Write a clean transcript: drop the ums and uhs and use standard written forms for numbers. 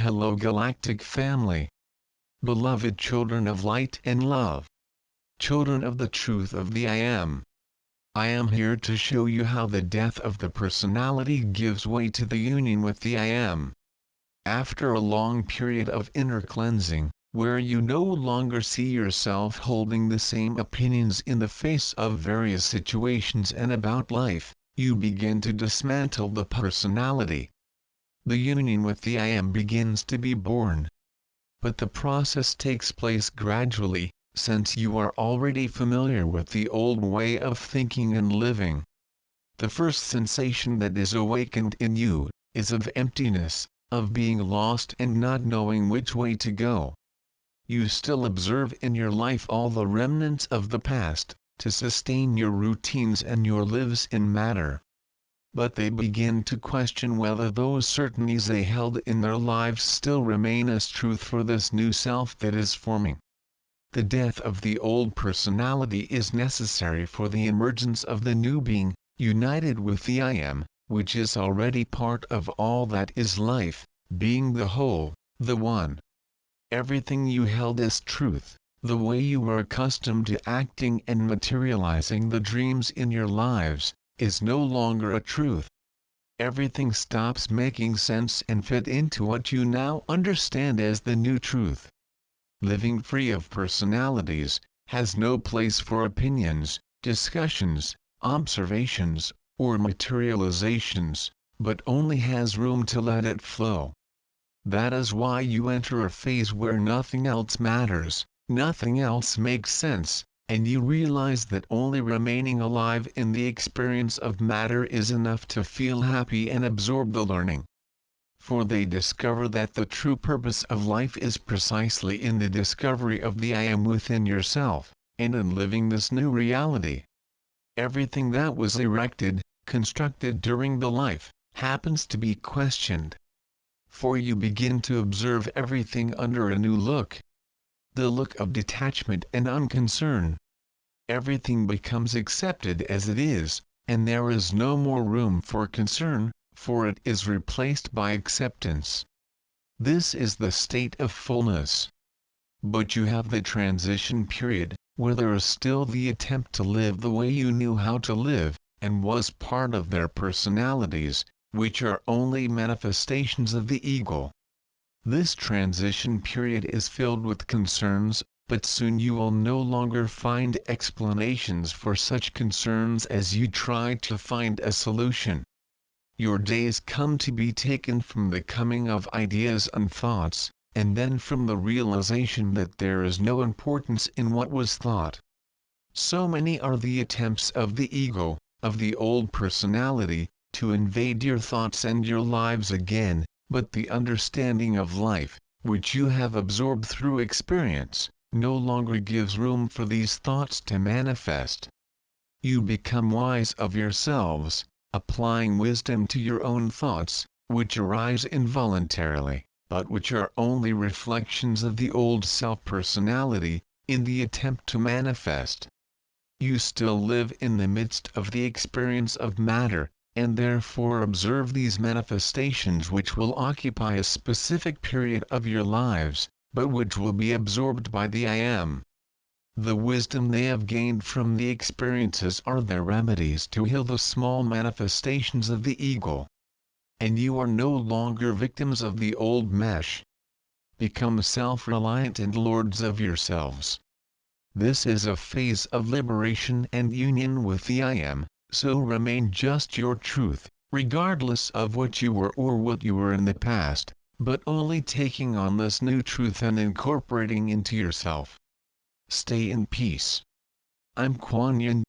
Hello Galactic family. Beloved children of light and love. Children of the truth of the I Am. I am here to show you how the death of the personality gives way to the union with the I Am. After a long period of inner cleansing, where you no longer see yourself holding the same opinions in the face of various situations and about life, you begin to dismantle the personality. The union with the I Am begins to be born. But the process takes place gradually, since you are already familiar with the old way of thinking and living. The first sensation that is awakened in you is of emptiness, of being lost and not knowing which way to go. You still observe in your life all the remnants of the past, to sustain your routines and your lives in matter. But they begin to question whether those certainties they held in their lives still remain as truth for this new self that is forming. The death of the old personality is necessary for the emergence of the new being, united with the I Am, which is already part of all that is life, being the whole, the one. Everything you held as truth, the way you were accustomed to acting and materializing the dreams in your lives, is no longer a truth. Everything stops making sense and fit into what you now understand as the new truth. Living free of personalities has no place for opinions, discussions, observations, or materializations, but only has room to let it flow. That is why you enter a phase where nothing else matters, nothing else makes sense, and you realize that only remaining alive in the experience of matter is enough to feel happy and absorb the learning. For they discover that the true purpose of life is precisely in the discovery of the I Am within yourself, and in living this new reality. Everything that was erected, constructed during the life, happens to be questioned. For you begin to observe everything under a new look. The look of detachment and unconcern. Everything becomes accepted as it is, and there is no more room for concern, for it is replaced by acceptance. This is the state of fullness. But you have the transition period, where there is still the attempt to live the way you knew how to live, and was part of their personalities, which are only manifestations of the ego. This transition period is filled with concerns, but soon you will no longer find explanations for such concerns as you try to find a solution. Your days come to be taken from the coming of ideas and thoughts, and then from the realization that there is no importance in what was thought. So many are the attempts of the ego, of the old personality, to invade your thoughts and your lives again, but the understanding of life, which you have absorbed through experience, no longer gives room for these thoughts to manifest. You become wise of yourselves, applying wisdom to your own thoughts, which arise involuntarily, but which are only reflections of the old self-personality, in the attempt to manifest. You still live in the midst of the experience of matter, and therefore observe these manifestations which will occupy a specific period of your lives, but which will be absorbed by the I Am. The wisdom they have gained from the experiences are their remedies to heal the small manifestations of the ego. And you are no longer victims of the old mesh. Become self-reliant and lords of yourselves. This is a phase of liberation and union with the I Am, so remain just your truth, regardless of what you were or what you were in the past, but only taking on this new truth and incorporating into yourself. Stay in peace. I'm Kuan Yin.